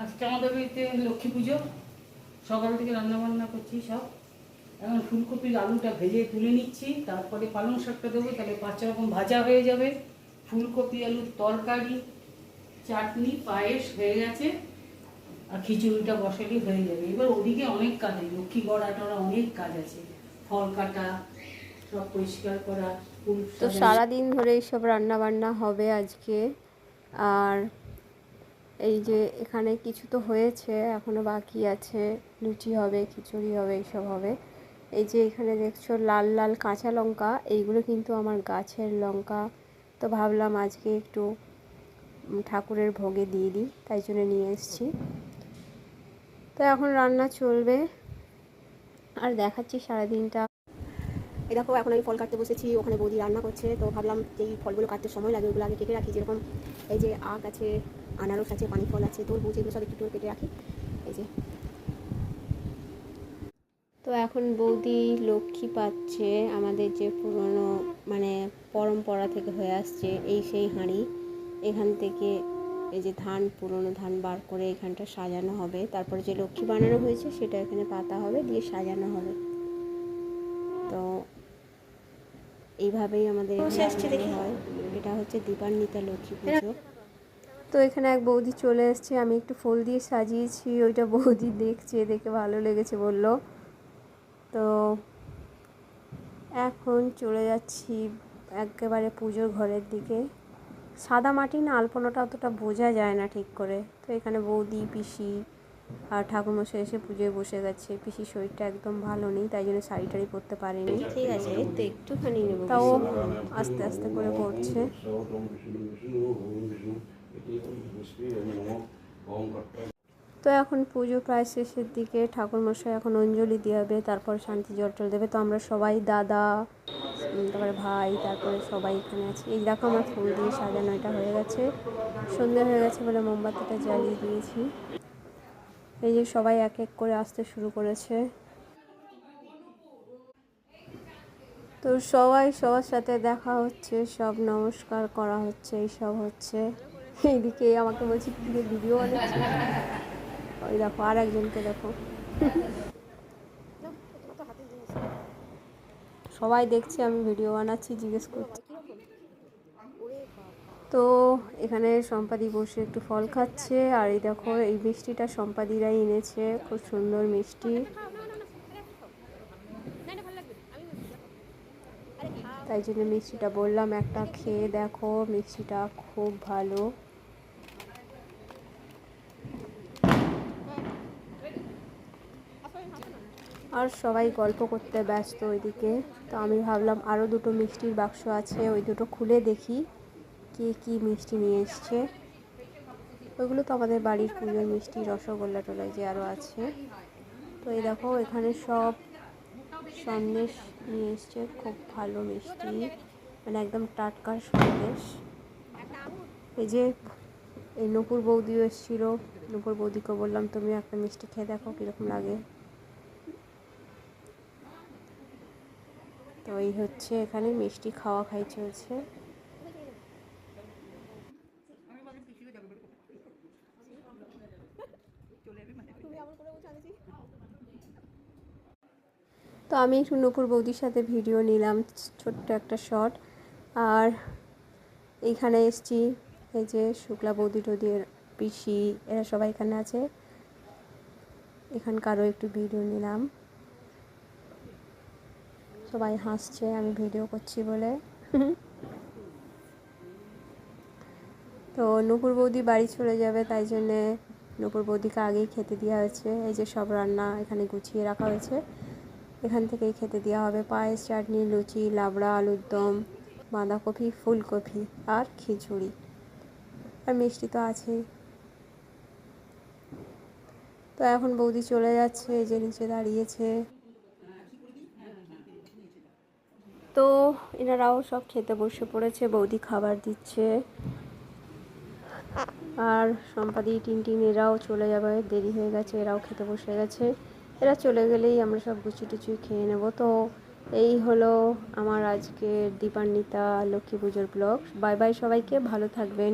আজকে আমাদের বাড়িতে লক্ষ্মী পুজো, সকাল থেকে রান্না বান্না করছি সব। এখন ফুলকপির আলুটা ভেজে তুলে নিচ্ছি, তারপরে পালং শাকটা দেবো, তাহলে 5 রকম ভাজা হয়ে যাবে। ফুলকপি আলুর তরকারি, চাটনি, পায়েস হয়ে গেছে, আর খিচুড়িটা বসালেই হয়ে যাবে। এবার ওদিকে অনেক কাজ আছে, লক্ষ্মী গড়া টড়া অনেক কাজ আছে, ফল কাটা, সব পরিষ্কার করা, ফুল তো সারাদিন ধরে এইসব রান্না বান্না হবে আজকে। আর এই যে এখানে কিছু তো হয়েছে, এখনও বাকি আছে, লুচি হবে, খিচুড়ি হবে, এইসব হবে। এই যে এখানে দেখছো লাল লাল কাঁচা লঙ্কা, এইগুলো কিন্তু আমার গাছের লঙ্কা। তো ভাবলাম আজকে একটু ঠাকুরের ভোগে দিয়ে দিই, তাই জন্য নিয়ে এসেছি। তো এখন রান্না চলবে আর দেখাচ্ছি সারাদিনটা। এই দেখো এখন আমি ফল কাটতে বসেছি, ওখানে বৌদি রান্না করছে। তো ভাবলাম যে এই ফলগুলো কাটতে সময় লাগে, ওগুলো আগে কেটে রাখি। যেরকম এই যে আখ আছে, আনারস আছে, পানি ফল আছে, তরমুজ, এগুলো সব একটু কেটে রাখি। এই যে তো এখন বৌদি লক্ষ্মী পাচ্ছে, আমাদের যে পুরনো মানে পরম্পরা থেকে হয়ে আসছে এই সেই হাঁড়ি। এখান থেকে এই যে ধান, পুরনো ধান বার করে এখানটা সাজানো হবে, তারপরে যে লক্ষ্মী বানানো হয়েছে সেটা এখানে পাতা হবে, দিয়ে সাজানো হবে। তো এইভাবেই আমাদের এখানে হয়। এটা হচ্ছে দীপান্বিতা লক্ষ্মী পুজো। তো এখানে এক বৌদি চলে এসছে, আমি একটু ফুল দিয়ে সাজিয়েছি, ওইটা বৌদি দেখছে, দেখে ভালো লেগেছে বলল। তো এখন চলে যাচ্ছি একেবারে পুজোর ঘরের দিকে। সাদা মাটি না, আলপনাটা অতটা বোঝা যায় না ঠিক করে। তো এখানে বৌদি, পিসি আর ঠাকুরমশাই এসে পুজোয় বসে গেছে। পিসির শরীরটা একদম ভালো নেই, তাই জন্য শাড়ি টাড়ি পরতে পারেনি। ঠিক আছে, তো একটুখানি নেবো, তাও আস্তে আস্তে করে পড়ছে। তো এখন পুজো প্রায় শেষের দিকে, ঠাকুরমশাই এখন অঞ্জলি দিয়ে হবে, তারপর শান্তি জল টল দেবে। তো আমরা সবাই, দাদা, তারপরে ভাই, তারপরে সবাই এখানে আছি। এই দেখো আমার ফুল দিয়ে সাজানো এটা হয়ে গেছে, সন্ধে হয়ে গেছে বলে মোমবাতিটা জ্বালিয়ে দিয়েছি। এই যে সবাই এক এক করে আসতে শুরু করেছে। তো সবাই সবার সাথে দেখা হচ্ছে, সব নমস্কার করা হচ্ছে, এইসব হচ্ছে। এইদিকে আমাকে বলছি কি ভিডিও বানাচ্ছি, ওই দেখো আর একজনকে দেখো। সবাই দেখছে আমি ভিডিও বানাচ্ছি, জিজ্ঞেস করছি। তো এখানে সম্পাদি বসে একটু ফল খাচ্ছে। আর এই দেখো এই মিষ্টিটা সম্পাদিরাই এনেছে, খুব সুন্দর মিষ্টি, তাই জন্য মিষ্টিটা বললাম একটা খেয়ে দেখো, মিষ্টিটা খুব ভালো। আর সবাই গল্প করতে ব্যস্ত ওইদিকে। তো আমি ভাবলাম আরও দুটো মিষ্টির বাক্স আছে, ওই দুটো খুলে দেখি কে কী মিষ্টি নিয়ে এসছে। ওইগুলো তো আমাদের বাড়ির পুজোর মিষ্টি, রসগোল্লা টোলা যে আরও আছে। তো এই দেখো এখানে সব সন্দেশ নিয়ে এসছে, খুব ভালো মিষ্টি, মানে একদম টাটকা সন্দেশ। এই যে এই নূপুর বৌদিও এসেছিলো, নূপুর বৌদিকে বললাম তুমি একটা মিষ্টি খেয়ে দেখো কীরকম লাগে। তো এই হচ্ছে এখানে মিষ্টি খাওয়া খাই চলছে। তো আমি একটু নূপুর বৌদির সাথে ভিডিও নিলাম, ছোট্ট একটা শট। আর এইখানে এসছি, এই যে শুক্লা বৌদি টৌদির পিসি, এরা সবাই এখানে আছে। এখানকারও একটু ভিডিও নিলাম, সবাই হাসছে আমি ভিডিও করছি বলে। তো নূপুর বৌদি বাড়ি চলে যাবে, তাই জন্যে নূপুর বৌদিকে আগেই খেতে দেওয়া হয়েছে। এই যে সব রান্না এখানে গুছিয়ে রাখা হয়েছে, এখান থেকেই খেতে দেওয়া হবে। পায়েস, চাটনি, লুচি, লাবড়া, আলুর দম, বাঁধাকপি, ফুলকপি আর খিচুড়ি, আর মিষ্টি তো আছেই। তো এখন বৌদি চলে যাচ্ছে, এই যে নিচে দাঁড়িয়েছে। তো এনারাও সব খেতে বসে পড়েছে, বৌদি খাবার দিচ্ছে। আর সম্পাদি, টিনটিন এরাও চলে যাবে, দেরি হয়ে গেছে, এরাও খেতে বসে গেছে। এরা চলে গেলেই আমরা সব গুছি টুচি খেয়ে নেব। তো এই হলো আমার আজকের দীপান্বিতা লক্ষ্মী পুজোর ব্লগ। বাই বাই সবাইকে, ভালো থাকবেন।